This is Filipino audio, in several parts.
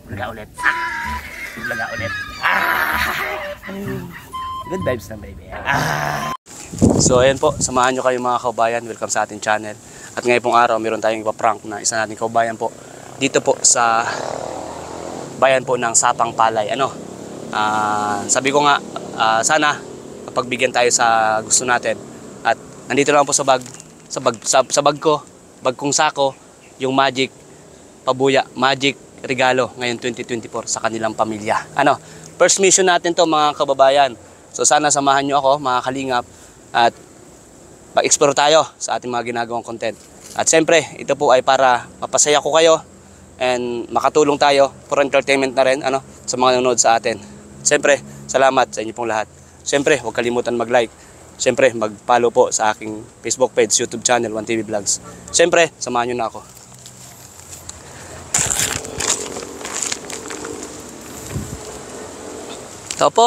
Bulaga ulit. Bulaga ulit. Good vibes na baby. So ayan po, samahan nyo kayo mga kaubayan. Welcome sa ating channel. At ngayon pong araw, meron tayong ipaprank na isa nating kaubayan po. Dito po sa bayan po ng Sapang Palay. Sabi ko nga, sana pagbigyan tayo sa gusto natin. At nandito lang po sa bag ko, bag kong sako, yung magic pabuya, magic regalo ngayon 2024 sa kanilang pamilya. First mission natin to mga kababayan. So sana samahan nyo ako mga kalingap at mag-explore tayo sa ating mga ginagawang content. At siyempre, ito po ay para mapasaya ko kayo and makatulong tayo for entertainment na rin sa mga nanonood sa atin. Siyempre, salamat sa inyo pong lahat. Siyempre, huwag kalimutan mag-like. Siyempre, mag-follow po sa aking Facebook page, YouTube channel, 1TV Vlogs. Siyempre, samahan nyo na ako. Ito po.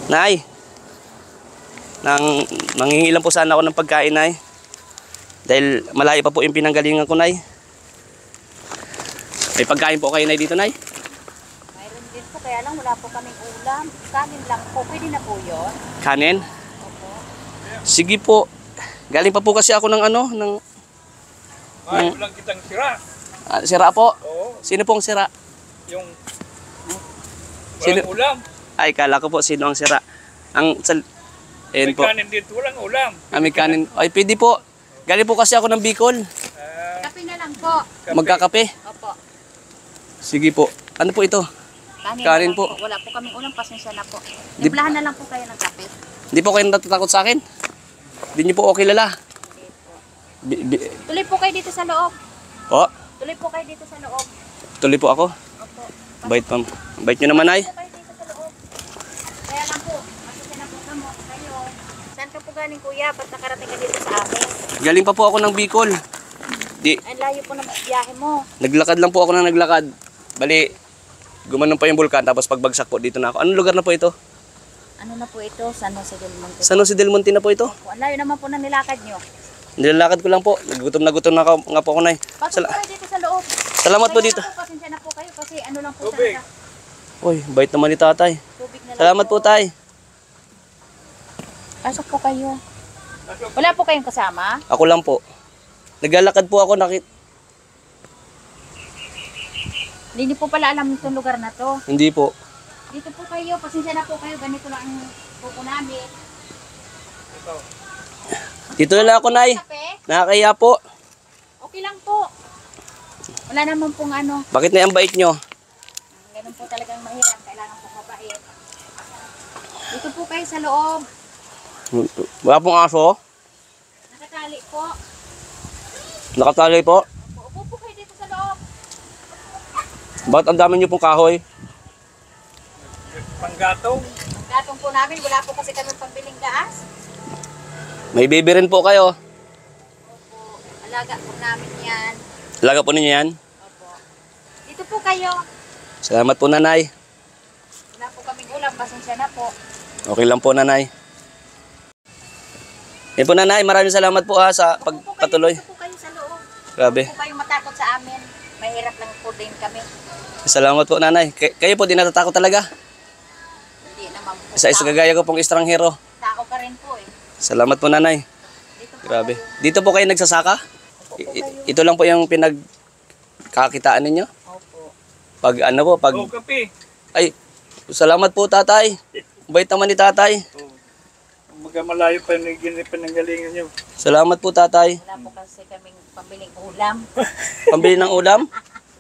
Nay, nangingi lang po sana ako ng pagkain, Nay. Dahil malayo pa po yung pinanggalingan ko, Nay. May pagkain po kayo, Nay, dito, Nay? Mayroon din po, kaya lang wala po kaming ulam. Kanin lang po, pwede na po yun. Kanin? Opo. Sige po. Galing pa po kasi ako ng Ay, ulang kitang sira. Sira po? Oo. Sino pong sira? Yung Sino? walang ulam. Ay, kala ko po sino ang sira. Ayan May po. kanin dito, walang ulam. May kanin. Ay, pwede po. Galing po kasi ako ng Bicol. Kape na lang po. Magkakape. Opo. Sige po. Ano po ito? Kanin na lang po. Wala po kaming ulam, pasensya na po. Timplahan na lang po kayo ng kape. Hindi po kayo natatakot sa akin? Hindi niyo po okay kilala? Tuloy po kayo dito sa loob. Po? Tuloy po kayo dito sa loob. Tuloy po ako. Opo. Bait pa. Bait nyo naman, Ay. Tuloy po kayo dito sa loob. Kaya lang po, pasensya na po kayo. Saan ka po galing, kuya? Ba't nakarating ka dito sa amin? Galing pa po ako ng Bicol. Ang layo po ng biyahe mo. Naglakad lang po ako na naglakad. Bali, gumanon pa yung bulkan tapos pagbagsak po dito na ako. Anong lugar na po ito? Ano na po ito? San Jose del Monte. San Jose del Monte na po ito? Ang layo naman po ng nilakad nyo. Nilalakad ko lang po. Nagutom na nga po ako, Nay. Pasok po kayo dito sa loob. Salamat po dito. Pasensya na po kayo kasi ano lang po Tubig. talaga. Uy, bait naman ni tatay. Tubig na lang Salamat po, tay. Pasok po kayo. Wala po kayong kasama? Ako lang po. Naglalakad po ako. Hindi niyo po pala alam itong lugar na to. Hindi po. Dito po kayo. Pasensya na po kayo. Ganito lang ang pupo namin. Dito na lang ako, Nay. Kape? Nakakaya po. Okay lang po. Wala naman pong ano. Bakit na ang bait nyo? Ganun po talagang mahirap. Kailangan po mabait. Dito po kayo sa loob. Wala pong aso. Nakatali po. Nakatali po. Upo po kayo dito sa loob. Bakit ang dami nyo pong kahoy? Panggatong. Ang gatong po namin. Wala po kasi kami pambiling gaas. May baby rin po kayo. Opo. Alaga po namin yan. Alaga po ninyo yan. Opo. Dito po kayo. Salamat po, Nanay. Wala po kaming ulam. Pasensya na po. Okay lang po, Nanay. Yan po, Nanay. Maraming salamat po sa pagpatuloy. Dito po kayo sa loob. Grabe. Huwag po kayong matakot sa amin. Mahirap lang po din kami. Salamat po, Nanay. Kayo po, di natatakot talaga. Hindi naman po. Isa kagaya ko pong estranghero. Tao ka rin po eh. Salamat po, Nanay. Dito po Grabe. kayo. Dito po kayo nagsasaka? Ito lang po yung pinagkakitaan ninyo? Opo. Pag Oh, kape. Ay, salamat po, tatay. Bait naman ni tatay. Oh. Magkamalayo pa pinanggalingan nyo. Salamat po, tatay. Wala po kasi kaming pambiling ulam. Pambili ng ulam.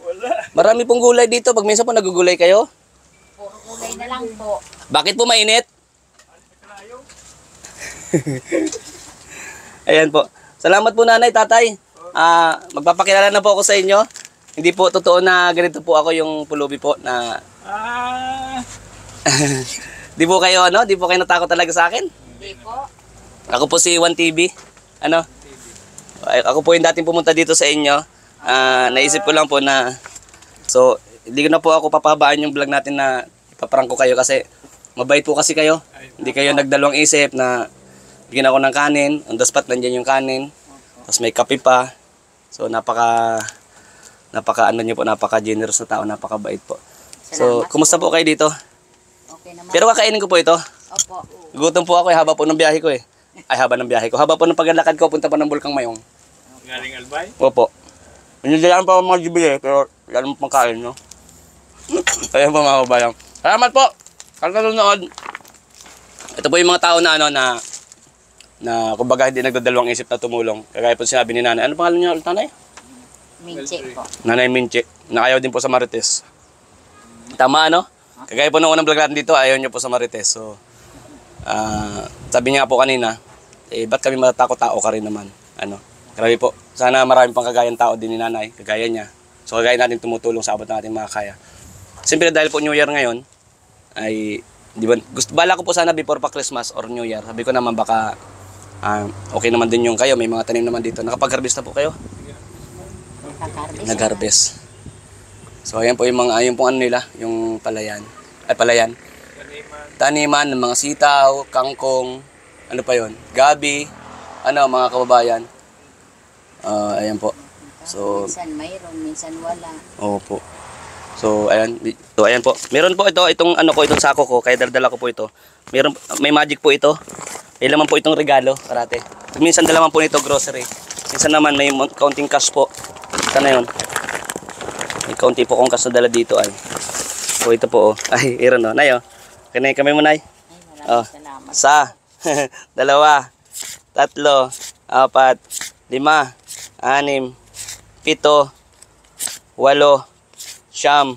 Wala. Marami pong gulay dito. Pag minsan po nagugulay kayo. Puro gulay na lang po. Bakit po mainit? Ayan po. Salamat po, nanay, tatay. Magpapakilala na po ako sa inyo. Hindi po totoo na ganito po ako yung pulubi po na di po kayo di po kayo natakot talaga sa akin. Hindi po. Ako po si 1TV. Ako po yung dating pumunta dito sa inyo. Naisip ko lang po na hindi ko na po ako papahabaan yung vlog natin na ipaprank ko kayo kasi Mabait po kasi kayo. Hindi kayo nagdalawang isip na bigyan ako ng kanin. On the spot, nandiyan yung kanin. Tapos may kape pa. So, napaka ano nyo po, napaka-generous na tao, napakabait po. So, Salamat kumusta po kayo dito? Okay naman. Pero kakainin ko po ito. Opo. Gutom po ako haba po ng biyahe ko haba ng biyahe ko. Haba po ng paglalakad ko, punta pa ng Bulkang Mayong. Galing Albay? Opo. Hindi pa ako mga jibili, pero yan mo pangkain, no? Ayan po mga kabayan. Salamat po! Kung nanonood. Ito po yung mga tao na kumbaga hindi nagdadalawang isip na tumulong. Kagaya po sinabi ni nanay. Ano pangalan niya ulit, nanay? Minche po. Nanay Minche. Na ayaw din po sa Marites. Tama, ano? Kagaya po nung unang vlog natin dito, ayaw niyo po sa Marites. So, sabi niya po kanina, ba't kami matatakot-tao ka rin naman? Ano? Grabe po. Sana marami pang kagayang tao din ni nanay, kagaya niya. So, kagaya natin tumutulong sa abot natin makakaya. Siyempre dahil po New Year ngayon, ay, di ba, bala ko po sana before pa Christmas or New Year. Sabi ko naman baka, okay naman din yung kayo, may mga tanim naman dito. Nakapag-harvest na po kayo? Nag-harvest. So, ayan po yung mga, ayun po ano nila, yung palayan. Palayan. Taniman ng mga sitaw, kangkong, ano pa yon, gabi, ano mga kababayan. Ayan po. So, Minsan mayroon, minsan wala. opo. So, ayan. So, ayan po. Meron po ito, itong ano ko, itong sako ko, kaya dala ko po ito. May magic po ito. May laman po itong regalo, karate. Minsan dalaman po nito grocery. Minsan naman may counting cash po. Ito na yun. May counting po kong cash na dala dito ay. So, ito po oh. Ay, iron oh. Nay oh. Kanay kami mo nay. Ay, maraming salamat. Sa, 2, 3, 4, 5, 6, 7, 8, 9, 10,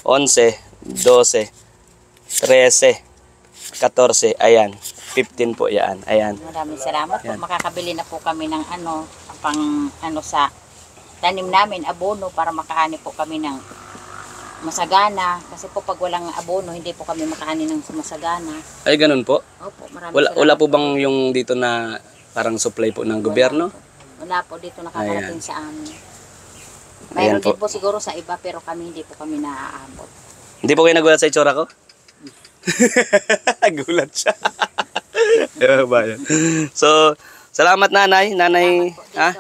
11, 12, 13, 14, ayan, 15 po yan, ayan. Maraming salamat po. Makakabili na po kami ng sa tanim namin, abono, para makaani po kami ng masagana. Kasi po pag walang abono, hindi po kami makaani ng masagana. Ay, ganun po? Opo, maraming Wala po bang yung dito na parang supply po ng gobyerno? Wala po dito nakakarating sa amin. Ayan Mayroon din po siguro sa iba, pero kami hindi po kami naaabot. Hindi po kayo nagulat sa itsura ko? Gulat siya. So, salamat nanay. Nanay, ha?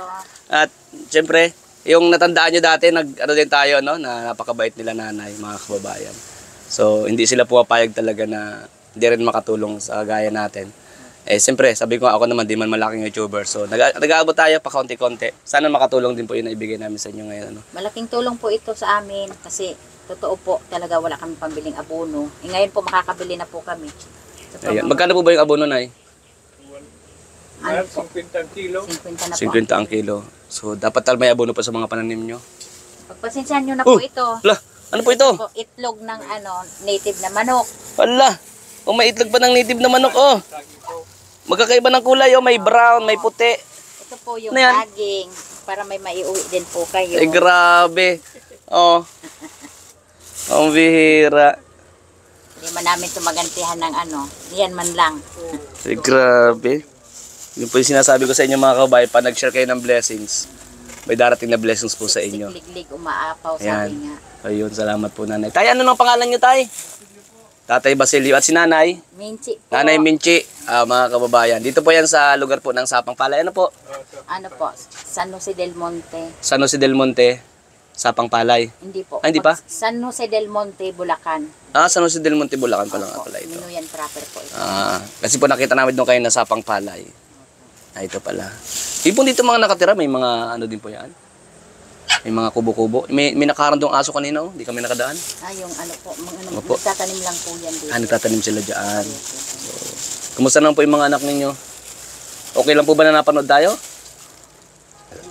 At syempre, yung natandaan nyo dati, ano din tayo, no? Na napakabait nila nanay, mga kababayan. So, hindi sila pumapayag talaga na hindi rin makatulong sa gaya natin. Siyempre, sabi ko ako naman, di man malaking YouTuber. So, nag-aabot tayo pa konti-konti. Sana makatulong din po yun na ibigay namin sa inyo ngayon. Ano? Malaking tulong po ito sa amin kasi totoo po talaga wala kami pambiling abono. Ngayon po makakabili na po kami. Ayan. Magkano po ba yung abono, Nay? Ano po? 50 kilo. 50 na po. 50 ang kilo. So, dapat may abono pa sa mga pananim nyo. Pagpasensyahan nyo na po ito. Ala, ano po ito? Po, itlog ng native na manok. Ala, may itlog pa ng native na manok, oh. Magkakaiba ng kulay, oh. May brown, may puti. Ito po yung Ano yan? saging para may maiuwi din po kayo. Ay, grabe. Oh. Ang bihira. Hindi man namin tumagantihan ng yan man lang. Ay, grabe. Yun po yung sinasabi ko sa inyo mga kababayan, pag nag-share kayo ng blessings, may darating na blessings po sa inyo. Liglig, umaapaw, Ayan. sabi nga. Ayun, salamat po nanay. Tay, ano nang pangalan nyo, tay? Tatay Basilio at si nanay? Minchi po. Nanay Minchi, mga kababayan. Dito po yan sa lugar po ng Sapang Palay. Ano po? Ano po? San Jose del Monte. San Jose del Monte, Sapang Palay. Hindi po. Hindi pa? San Jose del Monte, Bulacan. San Jose del Monte, Bulacan pala nga pala ito. Minuyan proper po ito. Kasi po nakita namin doon kayo na Sapang Palay. Ito pala. Yung dito mga nakatira, may mga ano din po yan. May mga kubo-kubo. May nakaharandong aso kanina, oh. Hindi kami nakadaan. Yung po, Opo. nagtatanim lang po yan dito. Nagtatanim sila dyan. So, kumusta naman po yung mga anak ninyo? Okay lang po ba na napanood tayo?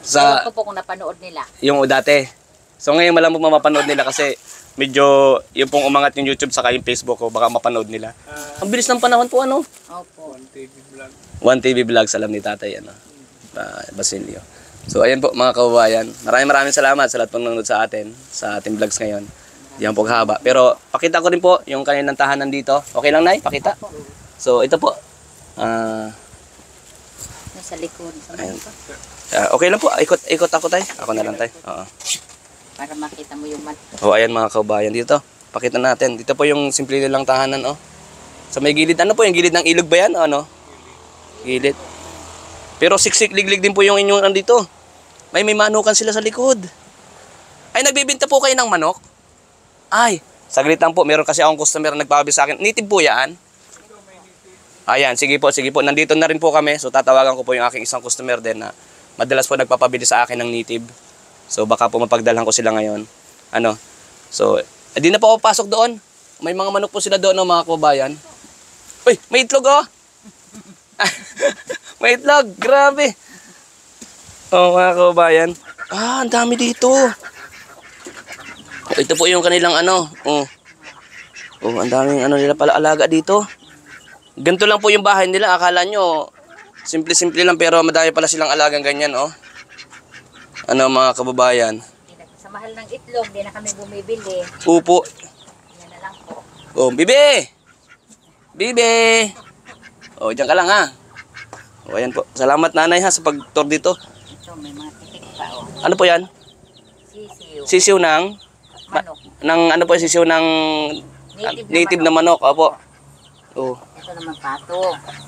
Ewan ko po kung napanood nila. Yung dati. So ngayon malang po mapapanood nila kasi medyo yung pong umangat yung YouTube saka yung Facebook ko, baka mapanood nila. Ang bilis ng panahon po, ano? Opo. 1 TV Vlogs, alam ni tatay, Basilio. So ayan po mga kababayan, maraming salamat sa lahat pong nanonood sa atin, sa ating vlogs ngayon. Diyan po haba. Pero pakita ko rin po yung kaninang tahanan dito. Okay lang, Nay? Pakita. So ito po. Nasa likod. Ayan. Okay lang po, ikot ako, tay. Ako na lang, tay. Oo. Para makita mo yung mat. O ayan mga kababayan dito. Pakita natin. Dito po yung simple nilang tahanan, oh. Sa may gilid, ano po yung gilid ng ilog ba yan? O, ano? Gilid. Pero siksik liglig din po yung inyong andito. May manukan sila sa likod. Ay, nagbibinta po kayo ng manok? Ay, saglit lang po. Meron kasi akong customer na nagpapabi sa akin. Native po yan? Ayan, sige po, sige po. Nandito na rin po kami. So, tatawagan ko po yung aking isang customer din na madalas po nagpapabili sa akin ng native. So, baka po mapagdalhan ko sila ngayon. Ano? So, di na po ako pasok doon. May mga manok po sila doon, no, mga kababayan. Uy, may itlog, oh! May itlog, grabe. Oh, mga kababayan. Ah, ang dami dito. Ito po yung kanilang ano. Oh, ang daming ano nila pala alaga dito. Ganito lang po yung bahay nila. Akala nyo, simple-simple lang pero madami pala silang alagang ganyan, oh. Ano, mga kababayan. Sa mahal ng itlog, di na kami bumibili. Upo. Yan na lang po. Oh, Bibi! Bibi! Oh, diyan ka lang, ha. Oh, ayan po. Salamat, nanay, ha, sa pag-tour dito. Ito, may mga titik pa, oh. Ano po yan? Sisiw. Sisiw ng? Manok. Ano po yung sisiw ng native na manok? Opo. Oh. Ito naman pato.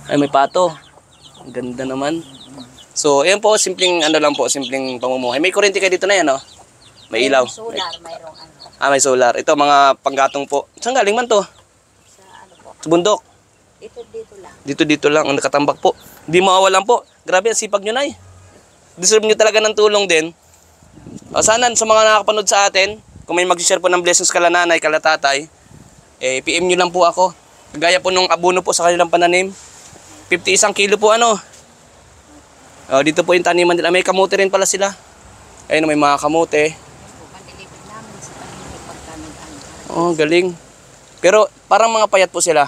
Ay, may pato. Ang ganda naman. So, ayan po, simpleng ano lang po, simpleng pamumuhay. May kuryente kayo dito na yan, oh. May ilaw. May solar, mayroong ano. Ah, may solar. Ito, mga panggatong po. Saan galing man to? Sa ano po. Sa bundok. Dito lang. Dito lang, ang nakatambak po. Hindi mawawalan po. Grabe, ang sipag nyo, nay. Deserve nyo talaga ng tulong din. O, sana sa mga nakakapanood sa atin, kung may mag-share po ng blessings kala nanay, kala tatay, PM nyo lang po ako. Gaya po nung abono po sa kanilang pananim. 51 kilo po ano. O, dito po yung taniman nila. May kamote rin pala sila. Ayun, may mga kamote. Pandilipid namin sa panilipid pagka nag-ano. Oh, galing. Pero parang mga payat po sila.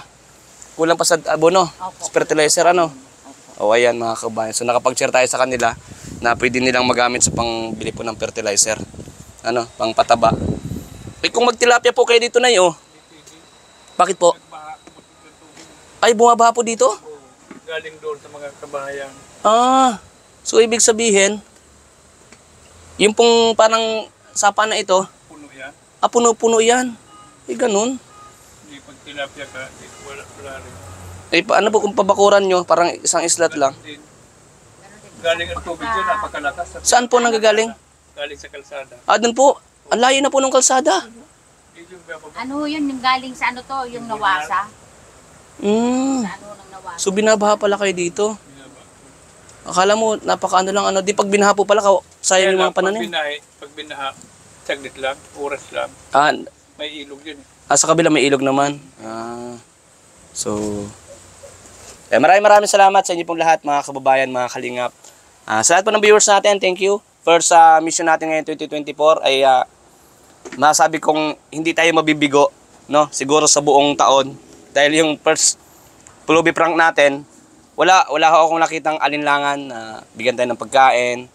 Kulang pa sa abono. Opo. Sa fertilizer ano. Opo. O, ayan mga kabayan. So nakapag-share tayo sa kanila na pwede nilang magamit sa pangbili po ng fertilizer. Ano, pang pataba. Eh kung magtilapia po kayo dito na oh. Bakit po? Ay, bumabaha po dito? Galing doon sa mga kabahayan. Ah, so ibig sabihin, yung pong parang sapa na ito, Puno yan. puno-puno yan. Eh, ganun. Hindi pag tilapia ka, wala rin. Eh, paano po kung pabakuran nyo? Parang isang islat lang. Din. Galing ang tubig dyan, napakalakas. Saan po nanggagaling? Galing sa kalsada. Ah, dun po. Ang layo na po ng kalsada. Ano yun, yung galing sa ano to, yung nawasa. Mm. Sa ano nang nawasa. So, binabaha pala kayo dito. Akala mo, napaka ano lang, ano. Di pag binaha po pala, sayang yung mga pananim. Pag binaha, saglit lang, oras lang. Ah, May ilog yun. sa kabila may ilog naman. Ah, so, maraming salamat sa inyo pong lahat, mga kababayan, mga kalingap. Sa lahat po ng viewers natin, thank you. First mission natin ngayon 2024 ay masabi kong hindi tayo mabibigo, no? Siguro sa buong taon. Dahil yung first Pulubi prank natin, wala akong nakitang alinlangan na bigyan tayo ng pagkain,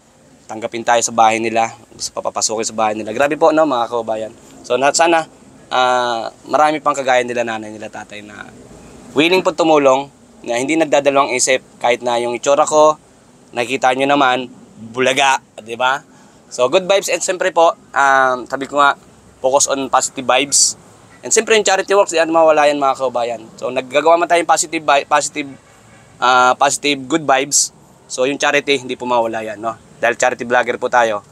tanggapin tayo sa bahay nila, gusto papapasukin sa bahay nila. Grabe po, no, mga kababayan. So sana marami pang kagaya nila nanay nila tatay na willing po tumulong, na hindi nagdadalawang isip kahit na yung itsura ko, nakikita nyo naman, bulaga, di ba? So good vibes, and siyempre po, sabi ko nga, focus on positive vibes. And siyempre yung charity works, yan mawala yan mga kababayan. So naggagawa man tayong positive good vibes. So yung charity, hindi po mawala yan, no? Dahil charity vlogger po tayo.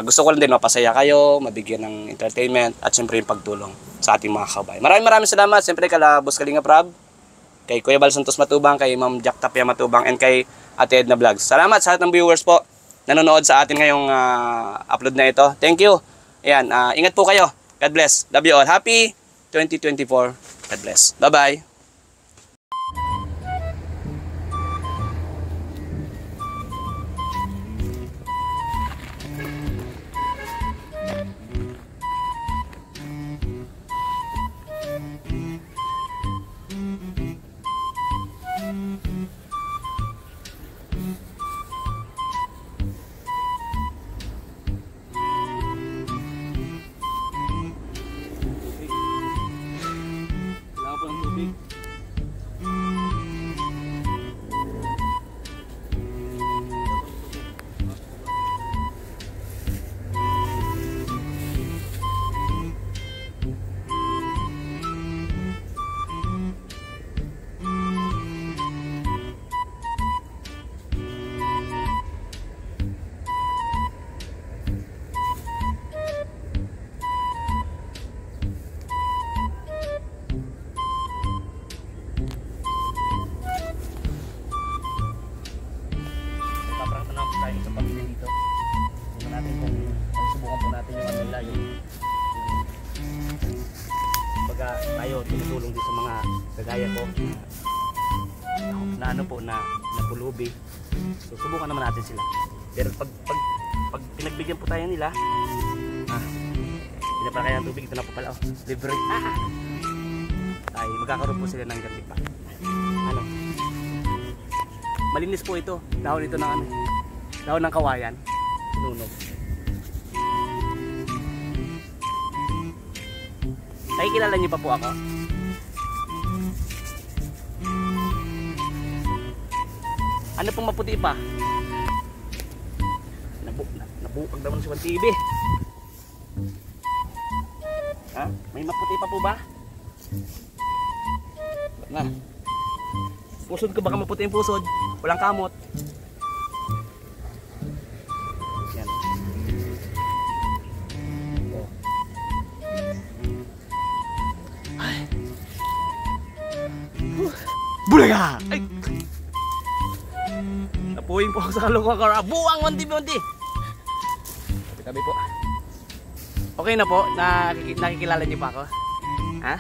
Gusto ko lang din mapasaya kayo, mabigyan ng entertainment, at siyempre yung pagtulong sa ating mga kababayan. Maraming salamat. Siyempre kala Boss Kalinga Prab, kay Kuya Bal Santos Matubang, kay Ma'am Jack Tapia Matubang, and kay Ate Edna Vlogs. Salamat sa lahat ng viewers po nanonood sa atin ngayong upload na ito. Thank you. Ayan, ingat po kayo. God bless. Love you all. Happy 2024. God bless. Bye-bye. tayo tumutulong din sa mga kagaya ko na ano po na pulubi. So subukan naman natin sila. Pero pag pinagbigyan po tayo nila, pinapakaya ng tubig, ito na po pala, libre. Ay, magkakaroon po sila ng ganti pa. Ano? Malinis po ito. Dahon ito ng ano, dahon ng kawayan. Nunog. Nakikilala niyo pa po ako? Ano pong maputi pa? Nabukag naman si Juan TV. Ha? May maputi pa po ba? Na. Pusod ko baka maputi yung pusod. Walang kamot. Yan. Oh. Ay. Bulaga! Ay! Napuwing po ako sa kalungkang. Buwang wanti-wanti! Tabi po. Okay na po, nakikilala niyo pa ako? Ha?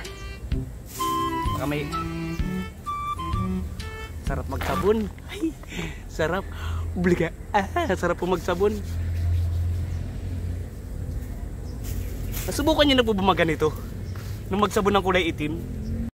Baka may sarap magsabon. Ay, sarap. Bulaga. Sarap po magsabon. Nasubukan niyo na po ba ganito? Nung magsabon ng kulay itim?